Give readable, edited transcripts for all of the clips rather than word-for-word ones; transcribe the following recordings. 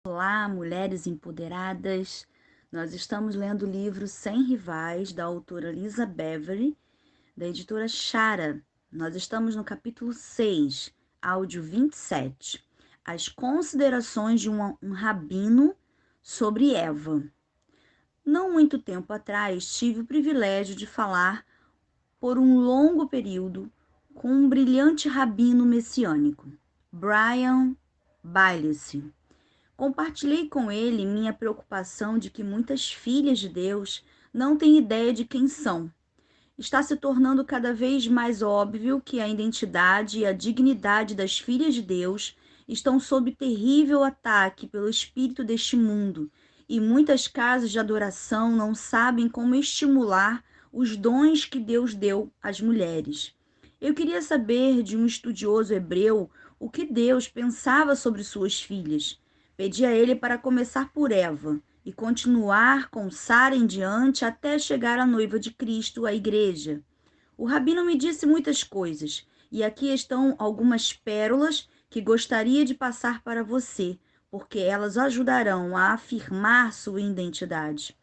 Olá, mulheres empoderadas. Nós estamos lendo o livro Sem Rivais, da autora Lisa Beverly, da editora Chara. Nós estamos no capítulo 6, áudio 27. As considerações de um rabino sobre Eva. Não muito tempo atrás, tive o privilégio de falar por um longo período com um brilhante rabino messiânico, Brian Baileys. Compartilhei com ele minha preocupação de que muitas filhas de Deus não têm ideia de quem são. Está se tornando cada vez mais óbvio que a identidade e a dignidade das filhas de Deus estão sob terrível ataque pelo espírito deste mundo, e muitas casas de adoração não sabem como estimular os dons que Deus deu às mulheres. Eu queria saber de um estudioso hebreu o que Deus pensava sobre suas filhas. Pedi a ele para começar por Eva e continuar com Sara em diante até chegar à noiva de Cristo, a igreja. O rabino me disse muitas coisas, e aqui estão algumas pérolas que gostaria de passar para você, porque elas ajudarão a afirmar sua identidade.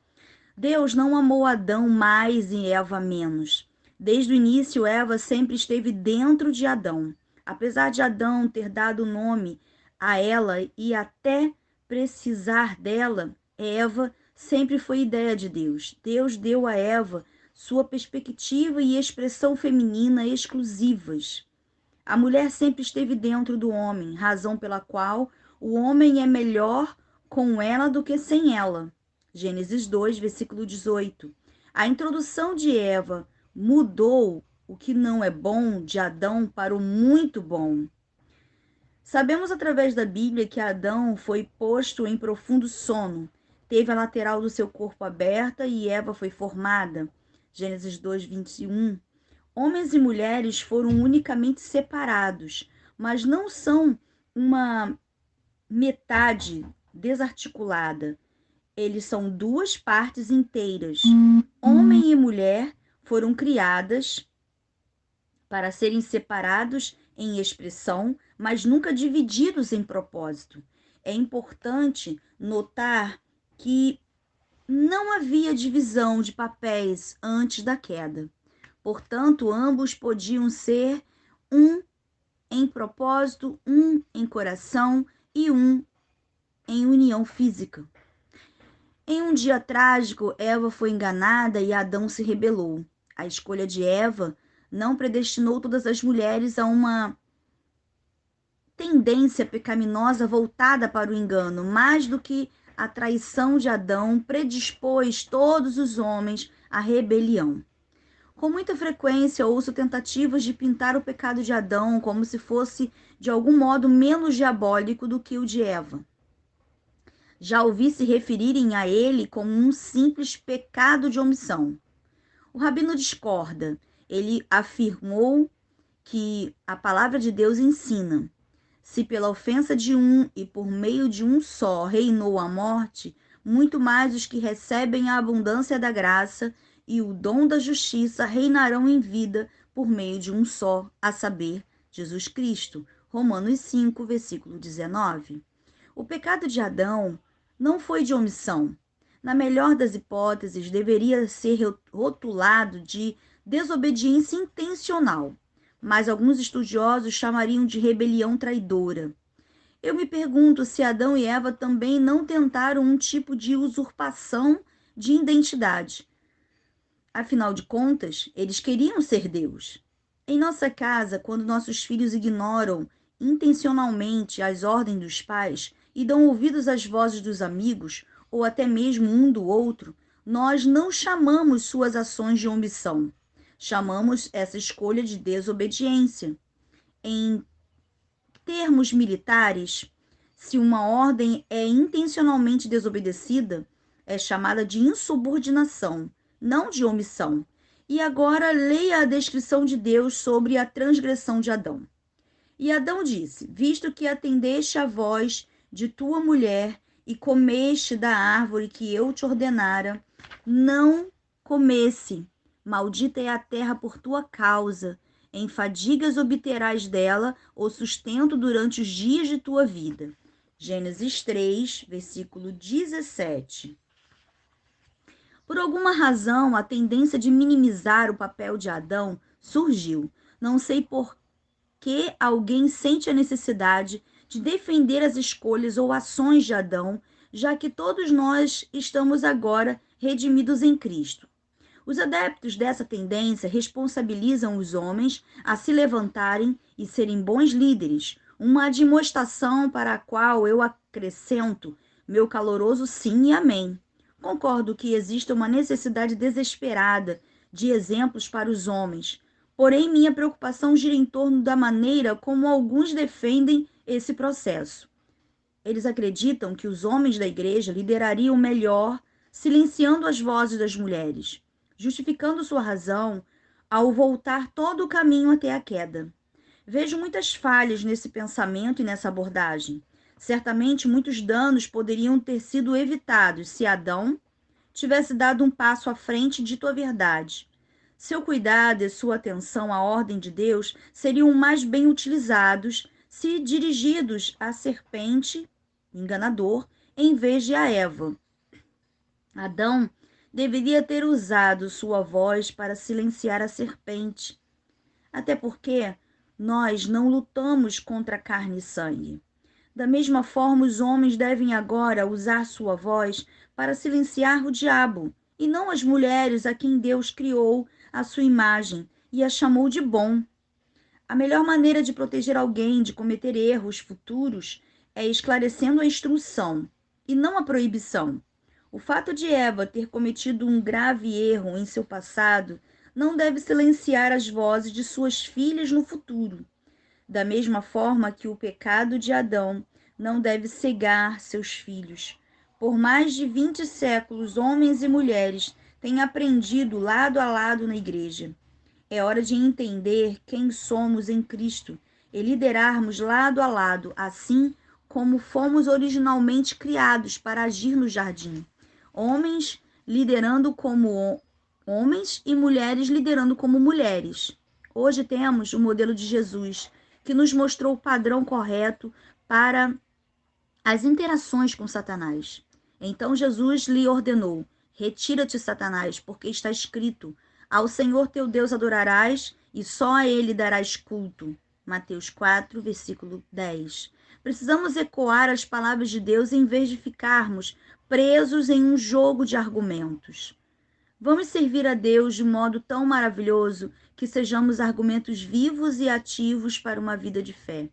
Deus não amou Adão mais e Eva menos. Desde o início, Eva sempre esteve dentro de Adão. Apesar de Adão ter dado nome a ela e até precisar dela, Eva sempre foi ideia de Deus. Deus deu a Eva sua perspectiva e expressão feminina exclusivas. A mulher sempre esteve dentro do homem, razão pela qual o homem é melhor com ela do que sem ela. Gênesis 2, versículo 18. A introdução de Eva mudou o que não é bom de Adão para o muito bom. Sabemos através da Bíblia que Adão foi posto em profundo sono, teve a lateral do seu corpo aberta e Eva foi formada. Gênesis 2, 21. Homens e mulheres foram unicamente separados, mas não são uma metade desarticulada. Eles são duas partes inteiras. Homem e mulher foram criadas para serem separados em expressão, mas nunca divididos em propósito. É importante notar que não havia divisão de papéis antes da queda. Portanto, ambos podiam ser um em propósito, um em coração e um em união física. Em um dia trágico, Eva foi enganada e Adão se rebelou. A escolha de Eva não predestinou todas as mulheres a uma tendência pecaminosa voltada para o engano, mais do que a traição de Adão predispôs todos os homens à rebelião. Com muita frequência ouço tentativas de pintar o pecado de Adão como se fosse de algum modo menos diabólico do que o de Eva. Já ouvi se referirem a ele como um simples pecado de omissão. O rabino discorda. Ele afirmou que a palavra de Deus ensina: se pela ofensa de um e por meio de um só reinou a morte, muito mais os que recebem a abundância da graça e o dom da justiça reinarão em vida por meio de um só, a saber, Jesus Cristo. Romanos 5, versículo 19. O pecado de Adão não foi de omissão. Na melhor das hipóteses, deveria ser rotulado de desobediência intencional, mas alguns estudiosos chamariam de rebelião traidora. Eu me pergunto se Adão e Eva também não tentaram um tipo de usurpação de identidade. Afinal de contas, eles queriam ser Deus. Em nossa casa, quando nossos filhos ignoram intencionalmente as ordens dos pais e dão ouvidos às vozes dos amigos, ou até mesmo um do outro, nós não chamamos suas ações de omissão. Chamamos essa escolha de desobediência. Em termos militares, se uma ordem é intencionalmente desobedecida, é chamada de insubordinação, não de omissão. E agora leia a descrição de Deus sobre a transgressão de Adão. E Adão disse: visto que atendeste à voz de tua mulher e comeste da árvore que eu te ordenara, não comesse. Maldita é a terra por tua causa. Em fadigas obterás dela o sustento durante os dias de tua vida. Gênesis 3, versículo 17. Por alguma razão, a tendência de minimizar o papel de Adão surgiu. Não sei por que alguém sente a necessidade de defender as escolhas ou ações de Adão, já que todos nós estamos agora redimidos em Cristo. Os adeptos dessa tendência responsabilizam os homens a se levantarem e serem bons líderes, uma admoestação para a qual eu acrescento meu caloroso sim e amém. Concordo que existe uma necessidade desesperada de exemplos para os homens, porém minha preocupação gira em torno da maneira como alguns defendem esse processo. Eles acreditam que os homens da igreja liderariam melhor silenciando as vozes das mulheres, justificando sua razão ao voltar todo o caminho até a queda. Vejo muitas falhas nesse pensamento e nessa abordagem. Certamente muitos danos poderiam ter sido evitados se Adão tivesse dado um passo à frente e dito a verdade. Seu cuidado e sua atenção à ordem de Deus seriam mais bem utilizados se dirigidos à serpente, enganador, em vez de a Eva. Adão deveria ter usado sua voz para silenciar a serpente, até porque nós não lutamos contra carne e sangue. Da mesma forma, os homens devem agora usar sua voz para silenciar o diabo, e não as mulheres a quem Deus criou à sua imagem e a chamou de bom. A melhor maneira de proteger alguém de cometer erros futuros é esclarecendo a instrução, e não a proibição. O fato de Eva ter cometido um grave erro em seu passado não deve silenciar as vozes de suas filhas no futuro. Da mesma forma que o pecado de Adão não deve cegar seus filhos. Por mais de 20 séculos, homens e mulheres têm aprendido lado a lado na igreja. É hora de entender quem somos em Cristo e liderarmos lado a lado, assim como fomos originalmente criados para agir no jardim. Homens liderando como homens e mulheres liderando como mulheres. Hoje temos o modelo de Jesus, que nos mostrou o padrão correto para as interações com Satanás. Então Jesus lhe ordenou: retira-te, Satanás, porque está escrito: ao Senhor teu Deus adorarás e só a ele darás culto. Mateus 4, versículo 10. Precisamos ecoar as palavras de Deus em vez de ficarmos presos em um jogo de argumentos. Vamos servir a Deus de modo tão maravilhoso que sejamos argumentos vivos e ativos para uma vida de fé.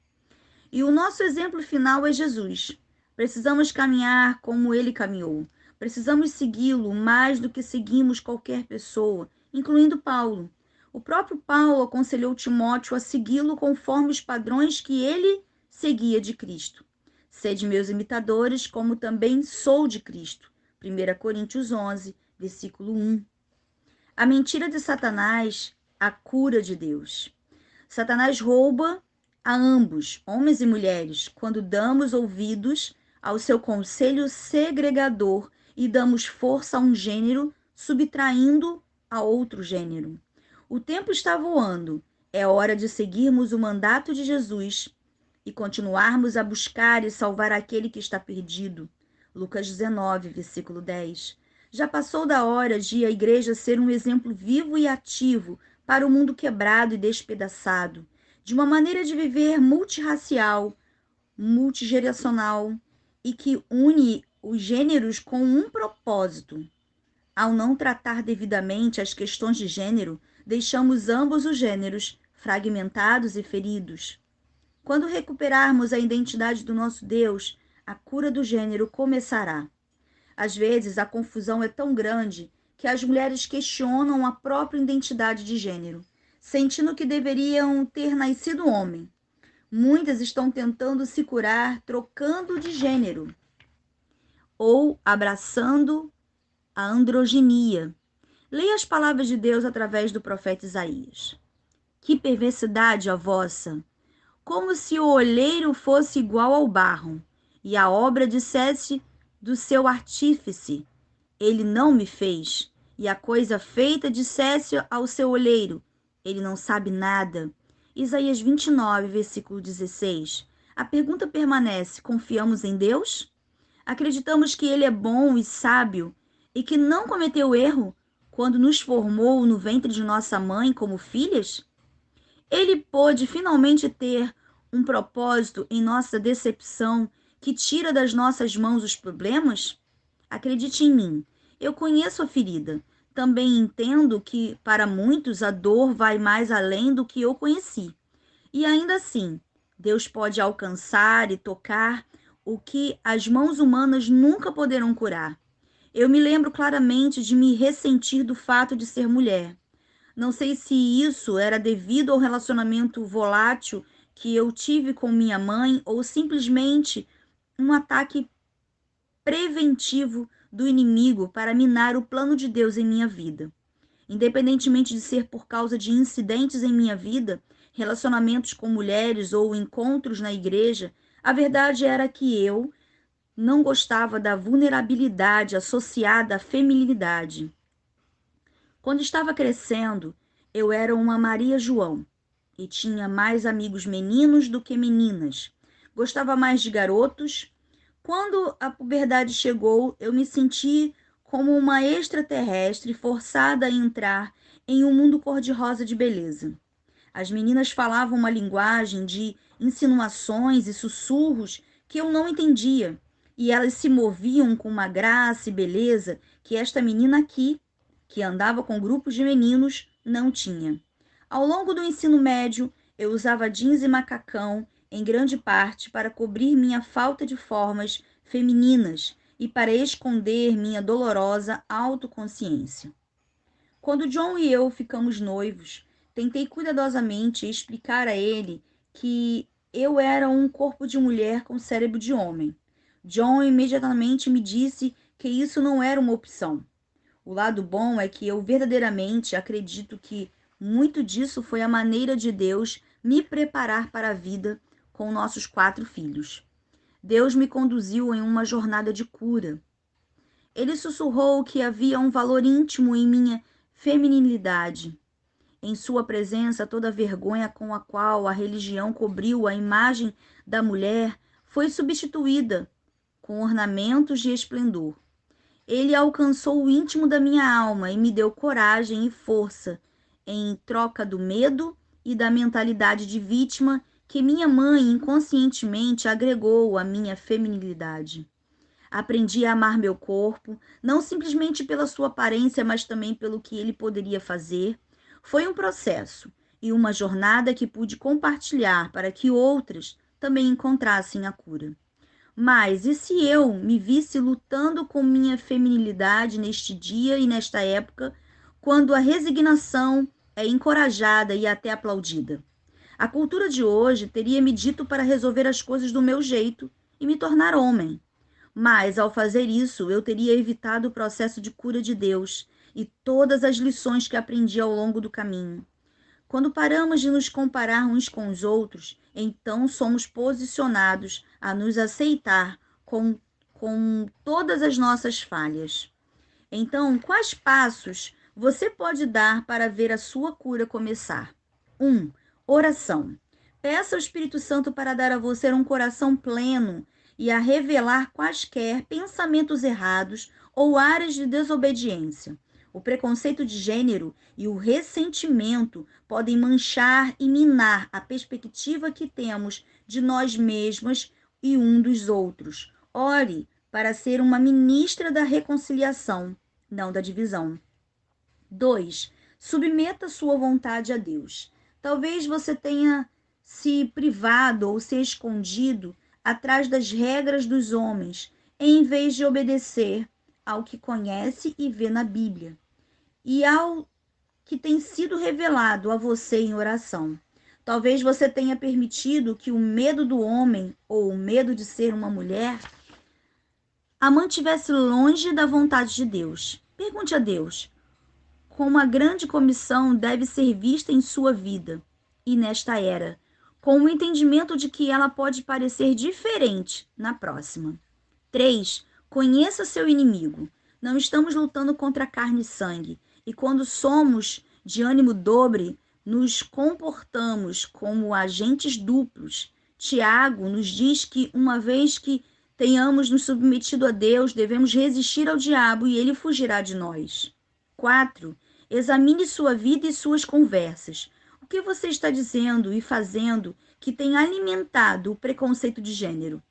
E o nosso exemplo final é Jesus. Precisamos caminhar como ele caminhou. Precisamos segui-lo mais do que seguimos qualquer pessoa, incluindo Paulo. O próprio Paulo aconselhou Timóteo a segui-lo conforme os padrões que ele seguia de Cristo. Sede meus imitadores, como também sou de Cristo. 1 Coríntios 11, versículo 1. A mentira de Satanás, a cura de Deus. Satanás rouba a ambos, homens e mulheres, quando damos ouvidos ao seu conselho segregador e damos força a um gênero, subtraindo a outro gênero. O tempo está voando. É hora de seguirmos o mandato de Jesus e continuarmos a buscar e salvar aquele que está perdido. Lucas 19, versículo 10. Já passou da hora de a igreja ser um exemplo vivo e ativo para o mundo quebrado e despedaçado, de uma maneira de viver multirracial, multigeracional e que une os gêneros com um propósito. Ao não tratar devidamente as questões de gênero, deixamos ambos os gêneros fragmentados e feridos. Quando recuperarmos a identidade do nosso Deus, a cura do gênero começará. Às vezes, a confusão é tão grande que as mulheres questionam a própria identidade de gênero, sentindo que deveriam ter nascido homem. Muitas estão tentando se curar trocando de gênero ou abraçando a androginia. Leia as palavras de Deus através do profeta Isaías. Que perversidade a vossa! Como se o olheiro fosse igual ao barro, e a obra dissesse do seu artífice: ele não me fez, e a coisa feita dissesse ao seu olheiro: ele não sabe nada. Isaías 29, versículo 16. A pergunta permanece: confiamos em Deus? Acreditamos que Ele é bom e sábio e que não cometeu erro quando nos formou no ventre de nossa mãe como filhas? Ele pôde finalmente ter um propósito em nossa decepção que tira das nossas mãos os problemas? Acredite em mim, eu conheço a ferida. Também entendo que, para muitos, a dor vai mais além do que eu conheci. E ainda assim, Deus pode alcançar e tocar o que as mãos humanas nunca poderão curar. Eu me lembro claramente de me ressentir do fato de ser mulher. Não sei se isso era devido ao relacionamento volátil que eu tive com minha mãe ou simplesmente um ataque preventivo do inimigo para minar o plano de Deus em minha vida. Independentemente de ser por causa de incidentes em minha vida, relacionamentos com mulheres ou encontros na igreja, a verdade era que eu não gostava da vulnerabilidade associada à feminilidade. Quando estava crescendo, eu era uma Maria João e tinha mais amigos meninos do que meninas. Gostava mais de garotos. Quando a puberdade chegou, eu me senti como uma extraterrestre forçada a entrar em um mundo cor-de-rosa de beleza. As meninas falavam uma linguagem de insinuações e sussurros que eu não entendia, e elas se moviam com uma graça e beleza que esta menina aqui, que andava com grupos de meninos, não tinha. Ao longo do ensino médio, eu usava jeans e macacão, em grande parte para cobrir minha falta de formas femininas e para esconder minha dolorosa autoconsciência. Quando John e eu ficamos noivos, tentei cuidadosamente explicar a ele que eu era um corpo de mulher com cérebro de homem. John imediatamente me disse que isso não era uma opção. O lado bom é que eu verdadeiramente acredito que muito disso foi a maneira de Deus me preparar para a vida com nossos 4 filhos. Deus me conduziu em uma jornada de cura. Ele sussurrou que havia um valor íntimo em minha feminilidade. Em sua presença, toda a vergonha com a qual a religião cobriu a imagem da mulher foi substituída com ornamentos de esplendor. Ele alcançou o íntimo da minha alma e me deu coragem e força em troca do medo e da mentalidade de vítima que minha mãe inconscientemente agregou à minha feminilidade. Aprendi a amar meu corpo, não simplesmente pela sua aparência, mas também pelo que ele poderia fazer. Foi um processo e uma jornada que pude compartilhar para que outras também encontrassem a cura. Mas e se eu me visse lutando com minha feminilidade neste dia e nesta época, quando a resignação é encorajada e até aplaudida? A cultura de hoje teria me dito para resolver as coisas do meu jeito e me tornar homem. Mas, ao fazer isso, eu teria evitado o processo de cura de Deus e todas as lições que aprendi ao longo do caminho. Quando paramos de nos comparar uns com os outros, então somos posicionados a nos aceitar com todas as nossas falhas. Então, quais passos você pode dar para ver a sua cura começar? 1. Oração. Peça ao Espírito Santo para dar a você um coração pleno e a revelar quaisquer pensamentos errados ou áreas de desobediência. O preconceito de gênero e o ressentimento podem manchar e minar a perspectiva que temos de nós mesmas e um dos outros. Ore para ser uma ministra da reconciliação, não da divisão. 2. Submeta sua vontade a Deus. Talvez você tenha se privado ou se escondido atrás das regras dos homens, em vez de obedecer ao que conhece e vê na Bíblia e ao que tem sido revelado a você em oração. Talvez você tenha permitido que o medo do homem ou o medo de ser uma mulher a mantivesse longe da vontade de Deus. Pergunte a Deus como a grande comissão deve ser vista em sua vida e nesta era, com o entendimento de que ela pode parecer diferente na próxima. 3. Conheça seu inimigo. Não estamos lutando contra carne e sangue, e quando somos de ânimo dobre, nos comportamos como agentes duplos. Tiago nos diz que uma vez que tenhamos nos submetido a Deus, devemos resistir ao diabo e ele fugirá de nós. 4. Examine sua vida e suas conversas. O que você está dizendo e fazendo que tem alimentado o preconceito de gênero?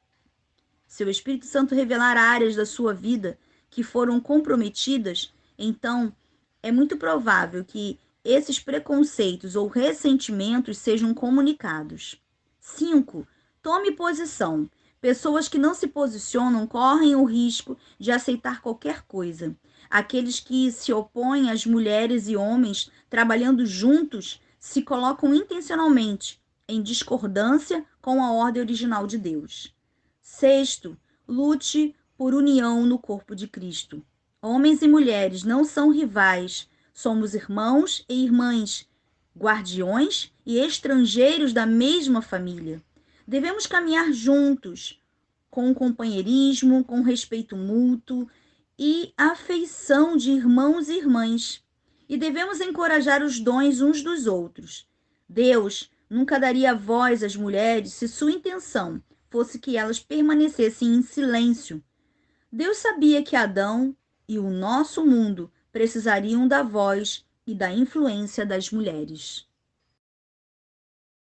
Se o Espírito Santo revelar áreas da sua vida que foram comprometidas, então é muito provável que esses preconceitos ou ressentimentos sejam comunicados. 5. Tome posição. Pessoas que não se posicionam correm o risco de aceitar qualquer coisa. Aqueles que se opõem às mulheres e homens trabalhando juntos se colocam intencionalmente em discordância com a ordem original de Deus. 6. Lute por união no corpo de Cristo. Homens e mulheres não são rivais, somos irmãos e irmãs, guardiões e estrangeiros da mesma família. Devemos caminhar juntos, com companheirismo, com respeito mútuo e afeição de irmãos e irmãs. E devemos encorajar os dons uns dos outros. Deus nunca daria voz às mulheres se sua intenção fosse que elas permanecessem em silêncio. Deus sabia que Adão e o nosso mundo precisariam da voz e da influência das mulheres.